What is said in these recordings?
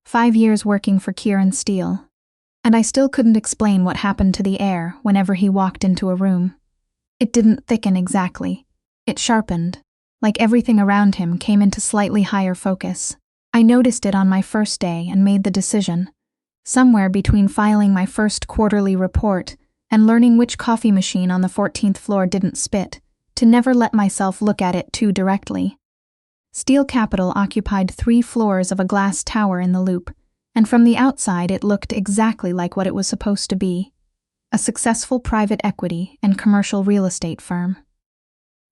5 years working for Kieran Steele. And I still couldn't explain what happened to the air whenever he walked into a room. It didn't thicken exactly. It sharpened. Like everything around him came into slightly higher focus. I noticed it on my first day and made the decision, somewhere between filing my first quarterly report and learning which coffee machine on the 14th floor didn't spit, to never let myself look at it too directly. Steele Capital occupied 3 floors of a glass tower in the Loop, and from the outside it looked exactly like what it was supposed to be, a successful private equity and commercial real estate firm.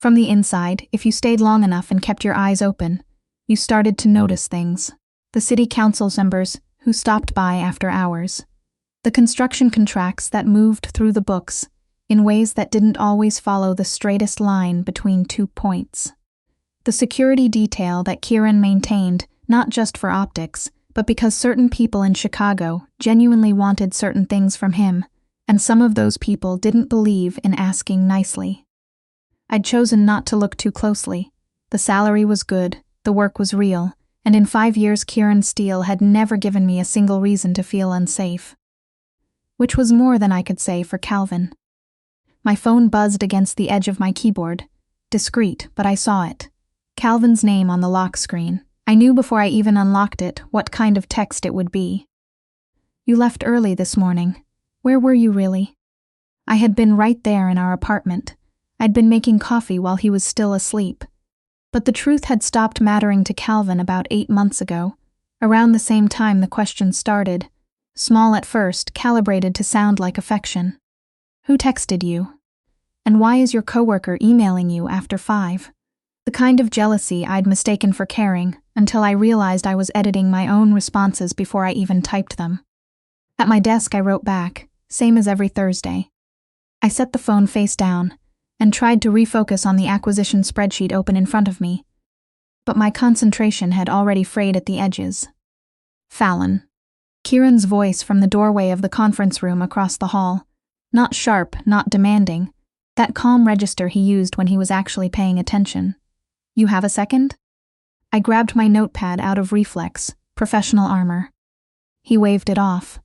From the inside, if you stayed long enough and kept your eyes open, you started to notice things. The city council members who stopped by after hours. The construction contracts that moved through the books in ways that didn't always follow the straightest line between 2 points. The security detail that Kieran maintained, not just for optics, but because certain people in Chicago genuinely wanted certain things from him, and some of those people didn't believe in asking nicely. I'd chosen not to look too closely. The salary was good, the work was real, and in 5 years Kieran Steele had never given me a single reason to feel unsafe. Which was more than I could say for Calvin. My phone buzzed against the edge of my keyboard. Discreet, but I saw it. Calvin's name on the lock screen. I knew before I even unlocked it what kind of text it would be. "You left early this morning. Where were you really?" I had been right there in our apartment. I'd been making coffee while he was still asleep. But the truth had stopped mattering to Calvin about 8 months ago, around the same time the question started, small at first, calibrated to sound like affection. "Who texted you? And why is your coworker emailing you after 5? The kind of jealousy I'd mistaken for caring, until I realized I was editing my own responses before I even typed them. At my desk I wrote back, same as every Thursday. I set the phone face down, and tried to refocus on the acquisition spreadsheet open in front of me. But my concentration had already frayed at the edges. Fallon. Kieran's voice from the doorway of the conference room across the hall. Not sharp, not demanding. That calm register he used when he was actually paying attention. "You have a second?" I grabbed my notepad out of reflex, professional armor. He waved it off.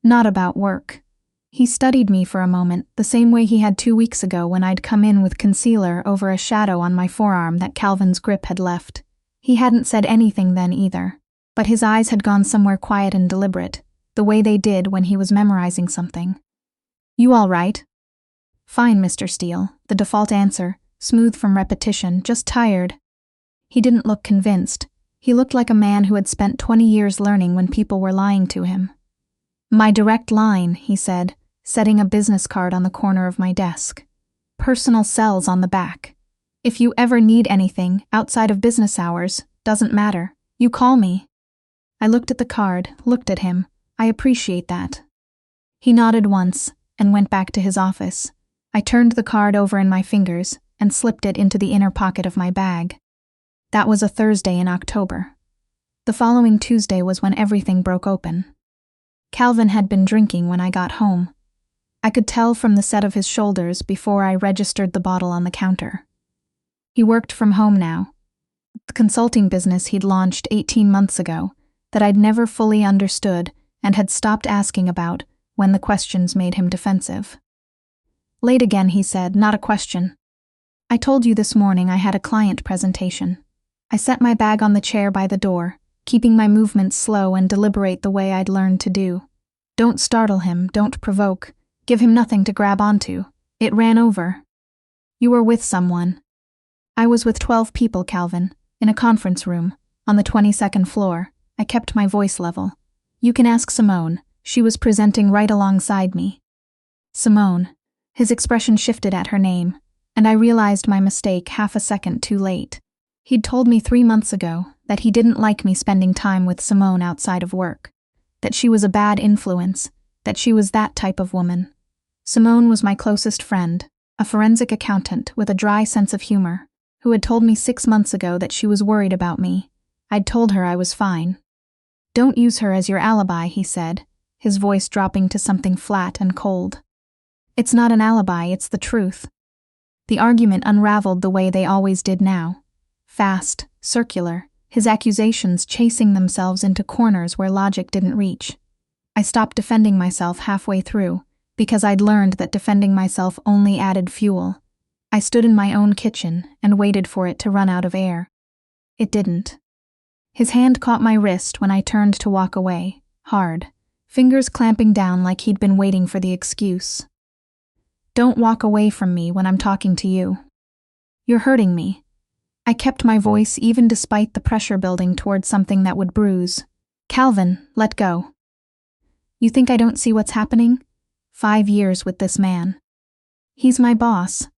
Not about work. He studied me for a moment, the same way he had 2 weeks ago when I'd come in with concealer over a shadow on my forearm that Calvin's grip had left. He hadn't said anything then either, but his eyes had gone somewhere quiet and deliberate, the way they did when he was memorizing something. "You all right?" "Fine, Mr. Steele," the default answer, smooth from repetition, just tired. He didn't look convinced. He looked like a man who had spent 20 years learning when people were lying to him. "My direct line," he said, setting a business card on the corner of my desk. "Personal cells on the back. If you ever need anything outside of business hours, doesn't matter. You call me." I looked at the card, looked at him. I appreciate that. He nodded once and went back to his office. I turned the card over in my fingers and slipped it into the inner pocket of my bag. That was a Thursday in October. The following Tuesday was when everything broke open. Calvin had been drinking when I got home. I could tell from the set of his shoulders before I registered the bottle on the counter. He worked from home now. The consulting business he'd launched 18 months ago, that I'd never fully understood and had stopped asking about when the questions made him defensive. "Late again," he said, "not a question. I told you this morning I had a client presentation." I set my bag on the chair by the door, keeping my movements slow and deliberate the way I'd learned to do. Don't startle him, don't provoke. Give him nothing to grab onto. It ran over. "You were with someone." "I was with 12 people, Calvin, in a conference room, on the 22nd floor. I kept my voice level. You can ask Simone. She was presenting right alongside me." Simone. His expression shifted at her name, and I realized my mistake half a second too late. He'd told me 3 months ago that he didn't like me spending time with Simone outside of work, that she was a bad influence, that she was that type of woman. Simone was my closest friend, a forensic accountant with a dry sense of humor, who had told me 6 months ago that she was worried about me. I'd told her I was fine. "Don't use her as your alibi," he said, his voice dropping to something flat and cold. "It's not an alibi, it's the truth." The argument unraveled the way they always did now. Fast, circular, his accusations chasing themselves into corners where logic didn't reach. I stopped defending myself halfway through, because I'd learned that defending myself only added fuel. I stood in my own kitchen and waited for it to run out of air. It didn't. His hand caught my wrist when I turned to walk away, hard, fingers clamping down like he'd been waiting for the excuse. "Don't walk away from me when I'm talking to you. You're hurting me." I kept my voice even despite the pressure building towards something that would bruise. "Calvin, let go. You think I don't see what's happening? 5 years with this man. He's my boss."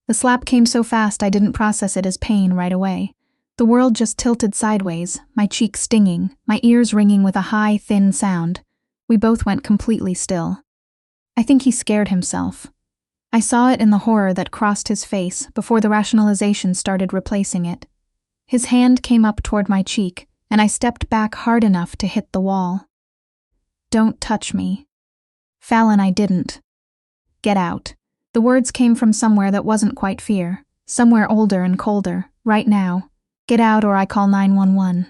The slap came so fast I didn't process it as pain right away. The world just tilted sideways, my cheeks stinging, my ears ringing with a high, thin sound. We both went completely still. I think he scared himself. I saw it in the horror that crossed his face before the rationalization started replacing it. His hand came up toward my cheek, and I stepped back hard enough to hit the wall. "Don't touch me." "Fallon, I didn't." "Get out." The words came from somewhere that wasn't quite fear, somewhere older and colder, right now. "Get out or I call 911.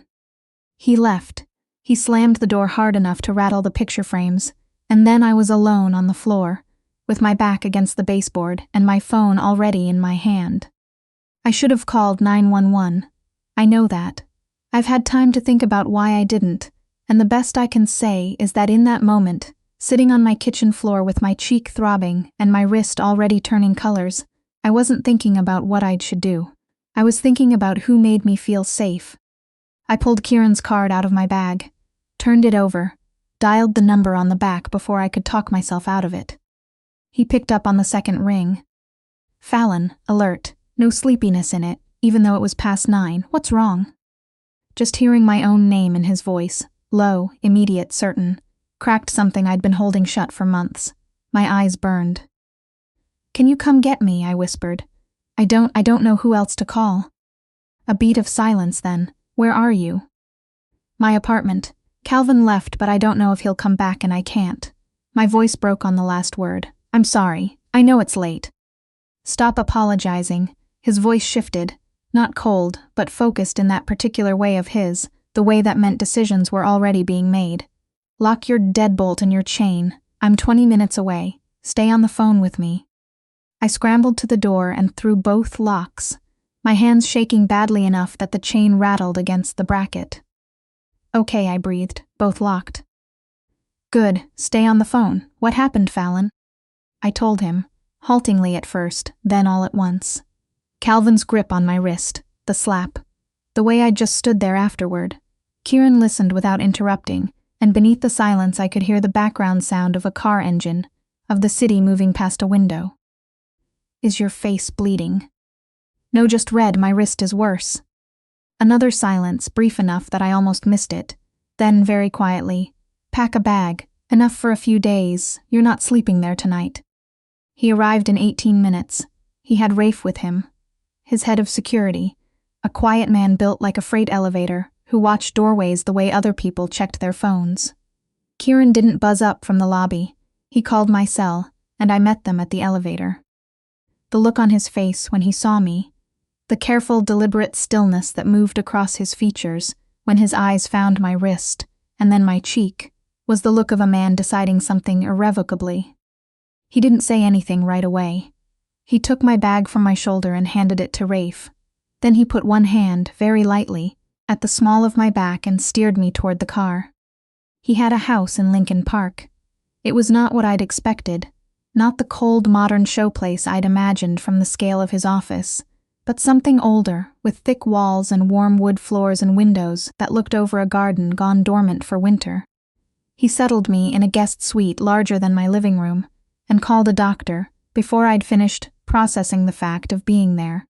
He left. He slammed the door hard enough to rattle the picture frames, and then I was alone on the floor, with my back against the baseboard and my phone already in my hand. I should have called 911. I know that. I've had time to think about why I didn't, and the best I can say is that in that moment, sitting on my kitchen floor with my cheek throbbing and my wrist already turning colors, I wasn't thinking about what I should do. I was thinking about who made me feel safe. I pulled Kieran's card out of my bag, turned it over, dialed the number on the back before I could talk myself out of it. He picked up on the second ring. "Fallon, alert, no sleepiness in it, even though it was past 9. What's wrong?" Just hearing my own name in his voice, low, immediate, certain, cracked something I'd been holding shut for months. My eyes burned. "Can you come get me?" I whispered. I don't know who else to call." A beat of silence then. "Where are you?" "My apartment. Calvin left, but I don't know if he'll come back and I can't." My voice broke on the last word. "I'm sorry. I know it's late." "Stop apologizing." His voice shifted, not cold, but focused in that particular way of his, the way that meant decisions were already being made. "Lock your deadbolt in your chain. I'm 20 minutes away. Stay on the phone with me." I scrambled to the door and through both locks, my hands shaking badly enough that the chain rattled against the bracket. "Okay," I breathed, both locked. "Good, stay on the phone. What happened, Fallon?" I told him, haltingly at first, then all at once. Calvin's grip on my wrist, the slap, the way I just stood there afterward. Kieran listened without interrupting, and beneath the silence I could hear the background sound of a car engine, of the city moving past a window. "Is your face bleeding?" "No, just red. My wrist is worse." Another silence, brief enough that I almost missed it. Then, very quietly, "Pack a bag. Enough for a few days. You're not sleeping there tonight." He arrived in 18 minutes. He had Rafe with him, his head of security, a quiet man built like a freight elevator who watched doorways the way other people checked their phones. Kieran didn't buzz up from the lobby. He called my cell, and I met them at the elevator. The look on his face when he saw me, the careful, deliberate stillness that moved across his features when his eyes found my wrist and then my cheek, was the look of a man deciding something irrevocably. He didn't say anything right away. He took my bag from my shoulder and handed it to Rafe. Then he put one hand, very lightly, at the small of my back and steered me toward the car. He had a house in Lincoln Park. It was not what I'd expected. Not the cold, modern showplace I'd imagined from the scale of his office, but something older, with thick walls and warm wood floors and windows that looked over a garden gone dormant for winter. He settled me in a guest suite larger than my living room, and called a doctor before I'd finished processing the fact of being there.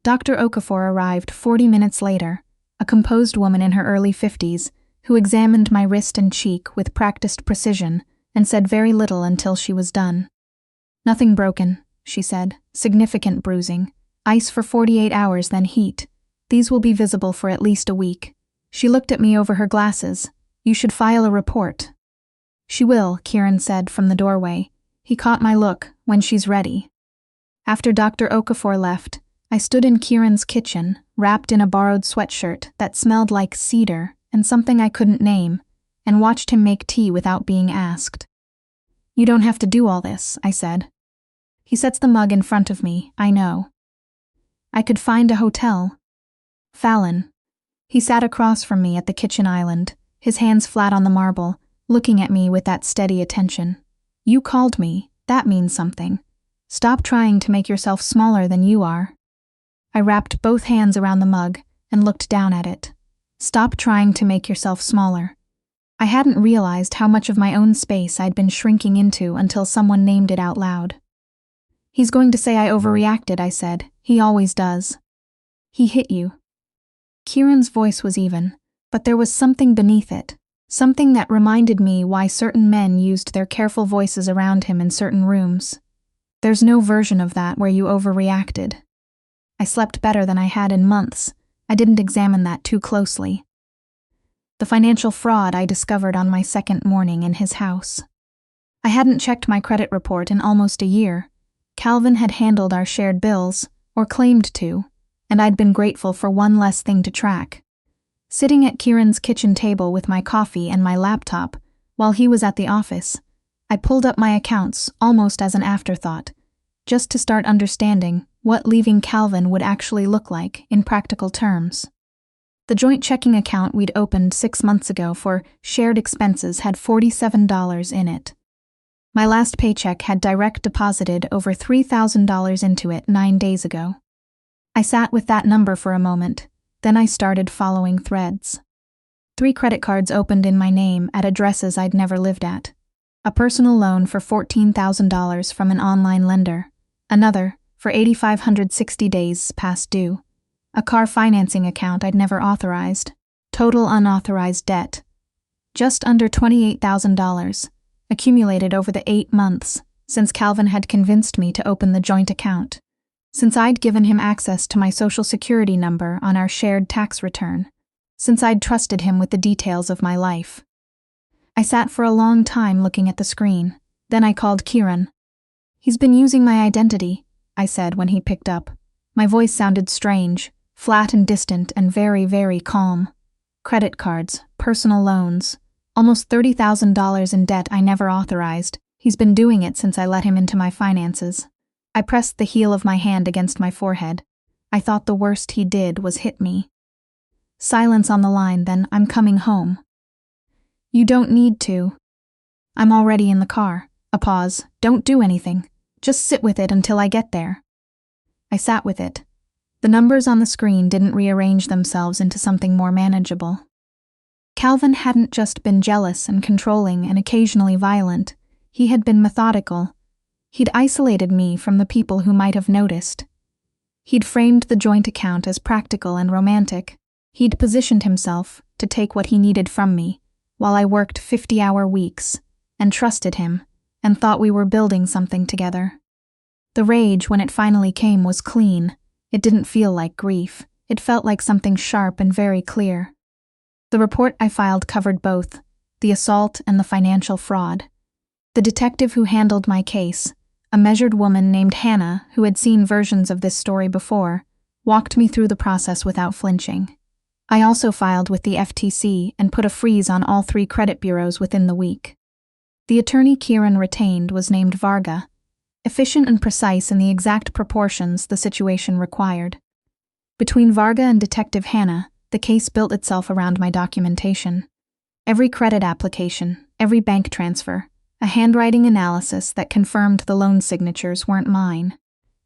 Dr. Okafor arrived 40 minutes later, a composed woman in her early 50s, who examined my wrist and cheek with practiced precision and said very little until she was done. "Nothing broken," she said. "Significant bruising. Ice for 48 hours, then heat. These will be visible for at least a week." She looked at me over her glasses. "You should file a report." "She will," Kieran said from the doorway. He caught my look. "When she's ready." After Dr. Okafor left, I stood in Kieran's kitchen, wrapped in a borrowed sweatshirt that smelled like cedar and something I couldn't name, and watched him make tea without being asked. "You don't have to do all this," I said. He sets the mug in front of me, I know. "I could find a hotel." "Fallon." He sat across from me at the kitchen island, his hands flat on the marble, looking at me with that steady attention. "You called me. That means something. Stop trying to make yourself smaller than you are." I wrapped both hands around the mug and looked down at it. Stop trying to make yourself smaller. I hadn't realized how much of my own space I'd been shrinking into until someone named it out loud. "He's going to say I overreacted," I said. "He always does." "He hit you." Kieran's voice was even, but there was something beneath it, something that reminded me why certain men used their careful voices around him in certain rooms. There's no version of that where you overreacted. I slept better than I had in months. I didn't examine that too closely. The financial fraud I discovered on my second morning in his house. I hadn't checked my credit report in almost a year. Calvin had handled our shared bills, or claimed to, and I'd been grateful for one less thing to track. Sitting at Kieran's kitchen table with my coffee and my laptop, while he was at the office, I pulled up my accounts almost as an afterthought, just to start understanding what leaving Calvin would actually look like in practical terms. The joint checking account we'd opened 6 months ago for shared expenses had $47 in it. My last paycheck had direct deposited over $3,000 into it 9 days ago. I sat with that number for a moment, then I started following threads. 3 credit cards opened in my name at addresses I'd never lived at. A personal loan for $14,000 from an online lender. Another for $8,560 days past due. A car financing account I'd never authorized. Total unauthorized debt. Just under $28,000, accumulated over the 8 months since Calvin had convinced me to open the joint account. Since I'd given him access to my social security number on our shared tax return. Since I'd trusted him with the details of my life. I sat for a long time looking at the screen. Then I called Kieran. "He's been using my identity," I said when he picked up. My voice sounded strange, flat and distant and very, very calm. Credit cards, personal loans, almost $30,000 in debt I never authorized. He's been doing it since I let him into my finances. I pressed the heel of my hand against my forehead. I thought the worst he did was hit me. Silence on the line, then "I'm coming home." "You don't need to." "I'm already in the car." A pause. "Don't do anything. Just sit with it until I get there." I sat with it. The numbers on the screen didn't rearrange themselves into something more manageable. Calvin hadn't just been jealous and controlling and occasionally violent. He had been methodical. He'd isolated me from the people who might have noticed. He'd framed the joint account as practical and romantic. He'd positioned himself to take what he needed from me, while I worked 50-hour weeks, and trusted him, and thought we were building something together. The rage, when it finally came, was clean. It didn't feel like grief. It felt like something sharp and very clear. The report I filed covered both, the assault and the financial fraud. The detective who handled my case, a measured woman named Hannah who had seen versions of this story before, walked me through the process without flinching. I also filed with the FTC and put a freeze on all 3 credit bureaus within the week. The attorney Kieran retained was named Varga, efficient and precise in the exact proportions the situation required. Between Varga and Detective Hannah, the case built itself around my documentation. Every credit application, every bank transfer, a handwriting analysis that confirmed the loan signatures weren't mine.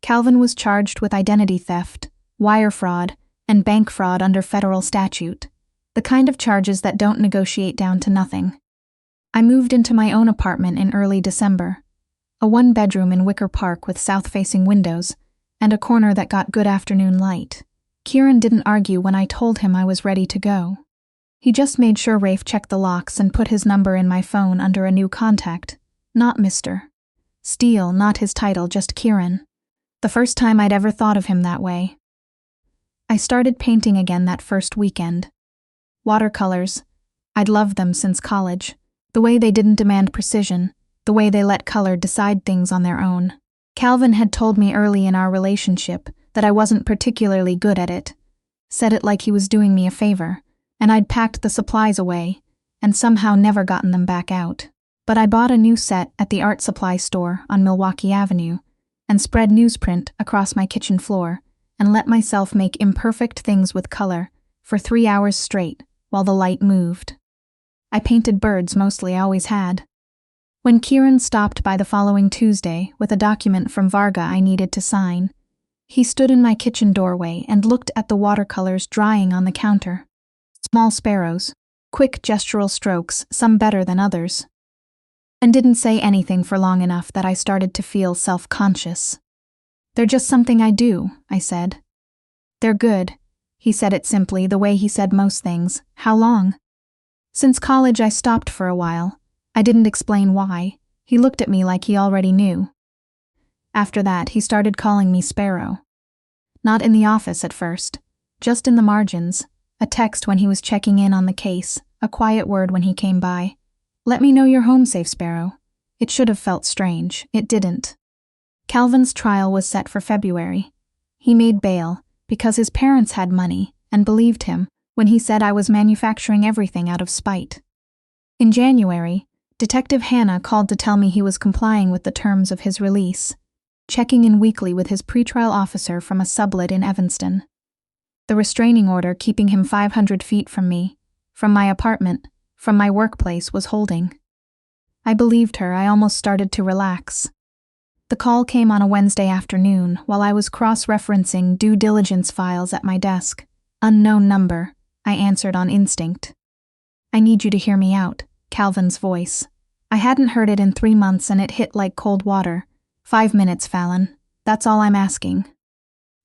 Calvin was charged with identity theft, wire fraud, and bank fraud under federal statute, the kind of charges that don't negotiate down to nothing. I moved into my own apartment in early December, a 1-bedroom in Wicker Park with south-facing windows and a corner that got good afternoon light. Kieran didn't argue when I told him I was ready to go. He just made sure Rafe checked the locks and put his number in my phone under a new contact, not Mr. Steele, not his title, just Kieran. The first time I'd ever thought of him that way. I started painting again that first weekend. Watercolors. I'd loved them since college. The way they didn't demand precision, the way they let color decide things on their own. Calvin had told me early in our relationship that I wasn't particularly good at it. Said it like he was doing me a favor, and I'd packed the supplies away, and somehow never gotten them back out. But I bought a new set at the art supply store on Milwaukee Avenue, and spread newsprint across my kitchen floor, and let myself make imperfect things with color for 3 hours straight while the light moved. I painted birds mostly, I always had. When Kieran stopped by the following Tuesday with a document from Varga I needed to sign, he stood in my kitchen doorway and looked at the watercolors drying on the counter. Small sparrows, quick gestural strokes, some better than others. And didn't say anything for long enough that I started to feel self-conscious. "They're just something I do," I said. "They're good." He said it simply, the way he said most things. "How long?" "Since college I stopped for a while." I didn't explain why. He looked at me like he already knew. After that, he started calling me Sparrow. Not in the office at first, just in the margins, a text when he was checking in on the case, a quiet word when he came by. "Let me know you're home safe, Sparrow." It should have felt strange. It didn't. Calvin's trial was set for February. He made bail because his parents had money and believed him when he said I was manufacturing everything out of spite. In January, Detective Hannah called to tell me he was complying with the terms of his release, checking in weekly with his pretrial officer from a sublet in Evanston. The restraining order keeping him 500 feet from me, from my apartment, from my workplace was holding. I believed her. I almost started to relax. The call came on a Wednesday afternoon while I was cross-referencing due diligence files at my desk. "Unknown number," I answered on instinct. "I need you to hear me out," Calvin's voice. I hadn't heard it in 3 months and it hit like cold water. 5 minutes, Fallon. That's all I'm asking."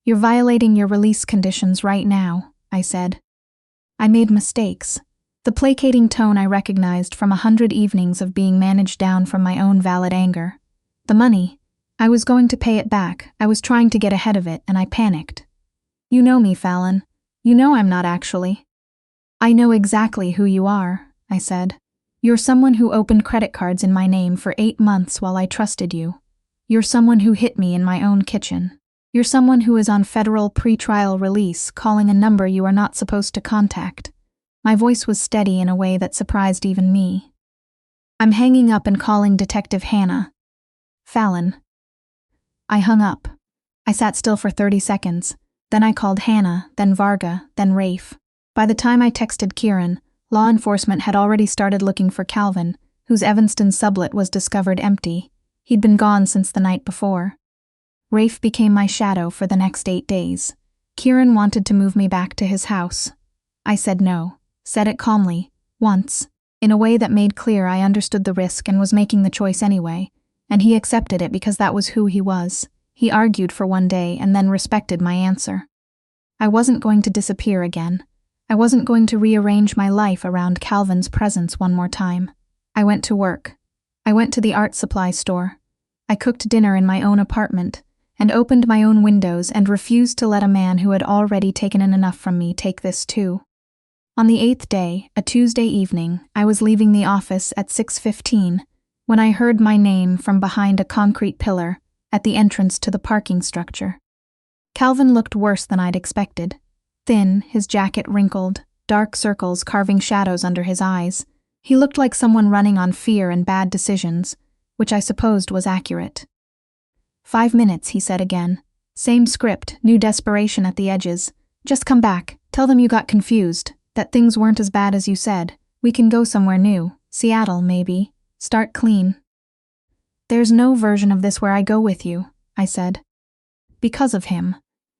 "You're violating your release conditions right now," I said. I made mistakes. The placating tone I recognized from 100 evenings of being managed down from my own valid anger. The money. I was going to pay it back. I was trying to get ahead of it, and I panicked. "You know me, Fallon. You know I'm not actually." "I know exactly who you are," I said. "You're someone who opened credit cards in my name for 8 months while I trusted you. You're someone who hit me in my own kitchen. You're someone who is on federal pretrial release, calling a number you are not supposed to contact." My voice was steady in a way that surprised even me. "I'm hanging up and calling Detective Hannah." "Fallon." I hung up. I sat still for 30 seconds. Then I called Hannah, then Varga, then Rafe. By the time I texted Kieran, law enforcement had already started looking for Calvin, whose Evanston sublet was discovered empty. He'd been gone since the night before. Rafe became my shadow for the next 8 days. Kieran wanted to move me back to his house. I said no. Said it calmly, once, in a way that made clear I understood the risk and was making the choice anyway, and he accepted it because that was who he was. He argued for 1 day and then respected my answer. I wasn't going to disappear again. I wasn't going to rearrange my life around Calvin's presence one more time. I went to work. I went to the art supply store. I cooked dinner in my own apartment and opened my own windows and refused to let a man who had already taken in enough from me take this too. On the 8th day, a Tuesday evening, I was leaving the office at 6:15 when I heard my name from behind a concrete pillar at the entrance to the parking structure. Calvin looked worse than I'd expected. Thin, his jacket wrinkled, dark circles carving shadows under his eyes. He looked like someone running on fear and bad decisions, which I supposed was accurate. 5 minutes, he said again. Same script, new desperation at the edges. "Just come back. Tell them you got confused. That things weren't as bad as you said. We can go somewhere new. Seattle, maybe. Start clean." "There's no version of this where I go with you," I said. Because of him.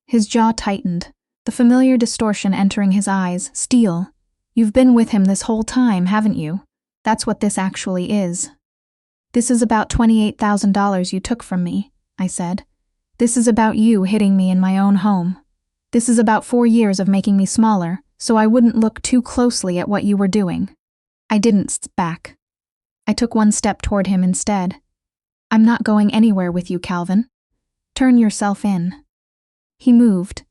His jaw tightened, the familiar distortion entering his eyes. "Steel. You've been with him this whole time, haven't you? That's what this actually is." "This is about $28,000 you took from me," I said. "This is about you hitting me in my own home. This is about 4 years of making me smaller, so I wouldn't look too closely at what you were doing." I didn't back. I took 1 step toward him instead. "I'm not going anywhere with you, Calvin. Turn yourself in." He moved.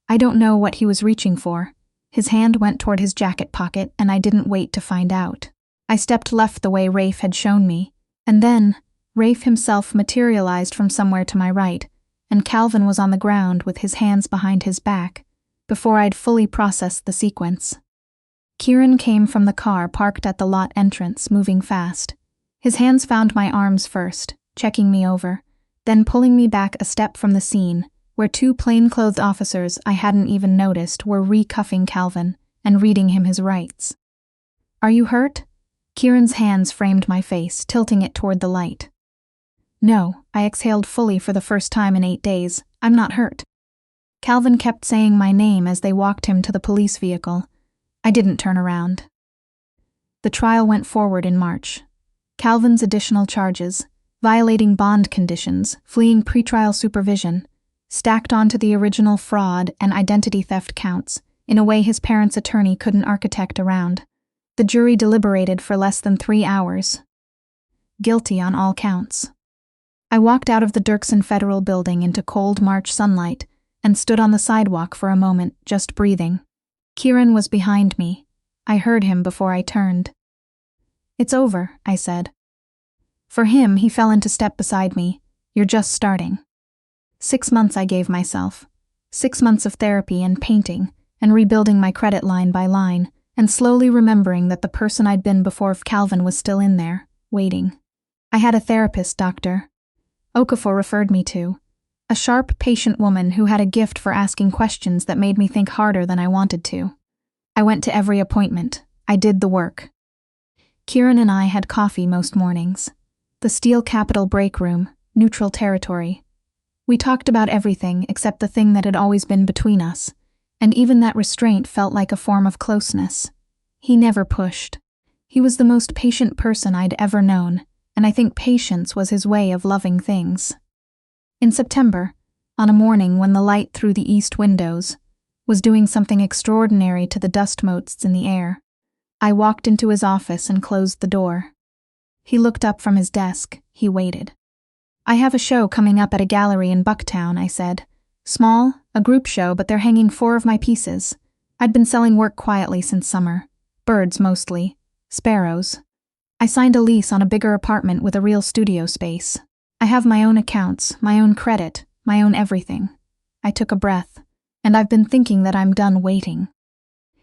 I don't know what he was reaching for. His hand went toward his jacket pocket, and I didn't wait to find out. I stepped left the way Rafe had shown me, and then Rafe himself materialized from somewhere to my right, and Calvin was on the ground with his hands behind his back, before I'd fully processed the sequence. Kieran came from the car parked at the lot entrance, moving fast. His hands found my arms first, checking me over, then pulling me back a step from the scene, where two plainclothed officers I hadn't even noticed were re-cuffing Calvin and reading him his rights. "Are you hurt?" Kieran's hands framed my face, tilting it toward the light. "No," I exhaled fully for the first time in 8 days. "I'm not hurt." Calvin kept saying my name as they walked him to the police vehicle. I didn't turn around. The trial went forward in March. Calvin's additional charges, violating bond conditions, fleeing pretrial supervision, stacked onto the original fraud and identity theft counts in a way his parents' attorney couldn't architect around. The jury deliberated for less than 3 hours. Guilty on all counts. I walked out of the Dirksen Federal Building into cold March sunlight and stood on the sidewalk for a moment, just breathing. Kieran was behind me. I heard him before I turned. "It's over," I said. For him, he fell into step beside me. "You're just starting." 6 months I gave myself. 6 months of therapy and painting, and rebuilding my credit line by line, and slowly remembering that the person I'd been before Calvin was still in there, waiting. I had a therapist, Dr. Okafor referred me to. A sharp, patient woman who had a gift for asking questions that made me think harder than I wanted to. I went to every appointment. I did the work. Kieran and I had coffee most mornings. The Steel Capital break room, neutral territory. We talked about everything except the thing that had always been between us, and even that restraint felt like a form of closeness. He never pushed. He was the most patient person I'd ever known, and I think patience was his way of loving things. In September, on a morning when the light through the east windows was doing something extraordinary to the dust motes in the air, I walked into his office and closed the door. He looked up from his desk. He waited. "I have a show coming up at a gallery in Bucktown," I said. "Small, a group show, but they're hanging 4 of my pieces. I'd been selling work quietly since summer. Birds mostly. Sparrows. I signed a lease on a bigger apartment with a real studio space. I have my own accounts, my own credit, my own everything." I took a breath. "And I've been thinking that I'm done waiting."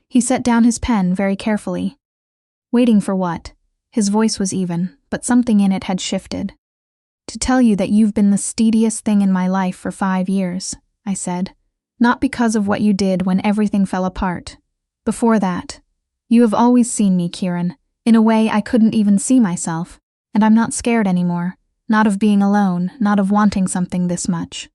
He set down his pen very carefully. "Waiting for what?" His voice was even, but something in it had shifted. "To tell you that you've been the steadiest thing in my life for 5 years, I said. "Not because of what you did when everything fell apart. Before that. You have always seen me, Kieran, in a way I couldn't even see myself, and I'm not scared anymore. Not of being alone, not of wanting something this much."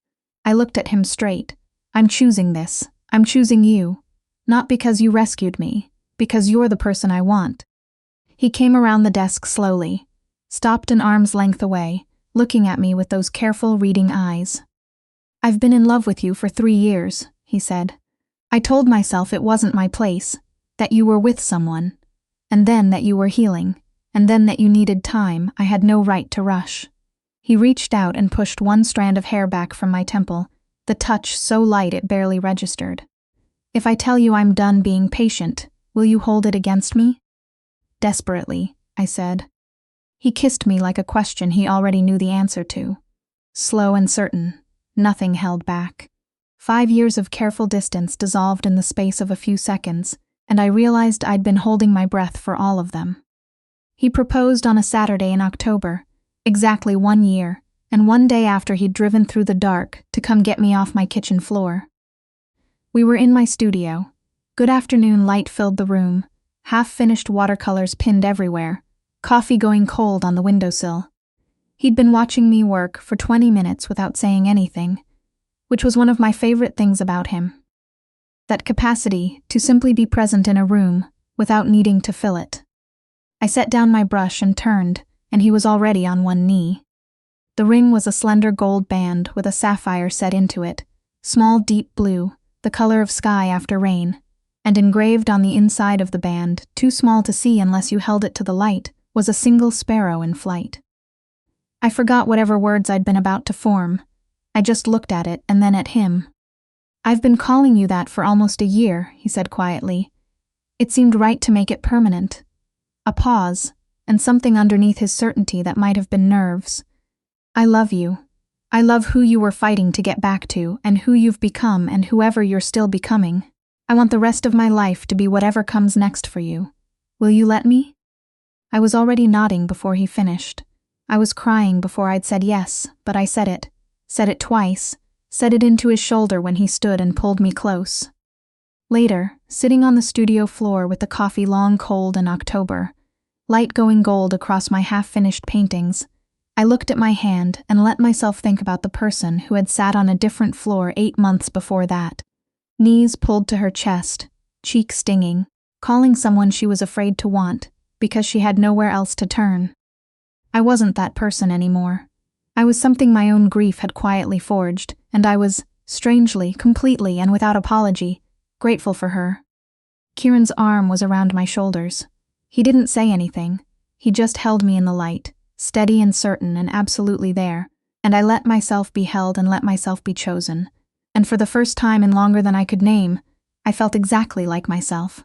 I looked at him straight. "I'm choosing this. I'm choosing you. Not because you rescued me, because you're the person I want." He came around the desk slowly, stopped an arm's length away, looking at me with those careful reading eyes. "I've been in love with you for 3 years, he said. "I told myself it wasn't my place, that you were with someone, and then that you were healing, and then that you needed time. I had no right to rush." He reached out and pushed one strand of hair back from my temple, the touch so light it barely registered. "If I tell you I'm done being patient, will you hold it against me?" "Desperately," I said. He kissed me like a question he already knew the answer to. Slow and certain, nothing held back. 5 years of careful distance dissolved in the space of a few seconds, and I realized I'd been holding my breath for all of them. He proposed on a Saturday in October, exactly 1 year, and 1 day after he'd driven through the dark to come get me off my kitchen floor. We were in my studio. Good afternoon light filled the room, half-finished watercolors pinned everywhere, coffee going cold on the windowsill. He'd been watching me work for 20 minutes without saying anything, which was one of my favorite things about him. That capacity to simply be present in a room without needing to fill it. I set down my brush and turned, and he was already on one knee. The ring was a slender gold band with a sapphire set into it, small deep blue, the color of sky after rain, and engraved on the inside of the band, too small to see unless you held it to the light, was a single sparrow in flight. I forgot whatever words I'd been about to form. I just looked at it and then at him. "I've been calling you that for almost a year," he said quietly. It seemed right to make it permanent. A pause, and something underneath his certainty that might have been nerves. "I love you. I love who you were fighting to get back to, and who you've become, and whoever you're still becoming. I want the rest of my life to be whatever comes next for you. Will you let me?" I was already nodding before he finished. I was crying before I'd said yes, but I said it twice, said it into his shoulder when he stood and pulled me close. Later, sitting on the studio floor with the coffee long cold in October, light going gold across my half-finished paintings, I looked at my hand and let myself think about the person who had sat on a different floor 8 months before that. Knees pulled to her chest, cheek stinging, calling someone she was afraid to want because she had nowhere else to turn. I wasn't that person anymore. I was something my own grief had quietly forged, and I was, strangely, completely, and without apology, grateful for her. Kieran's arm was around my shoulders. He didn't say anything. He just held me in the light, steady and certain and absolutely there, and I let myself be held and let myself be chosen. And for the first time in longer than I could name, I felt exactly like myself.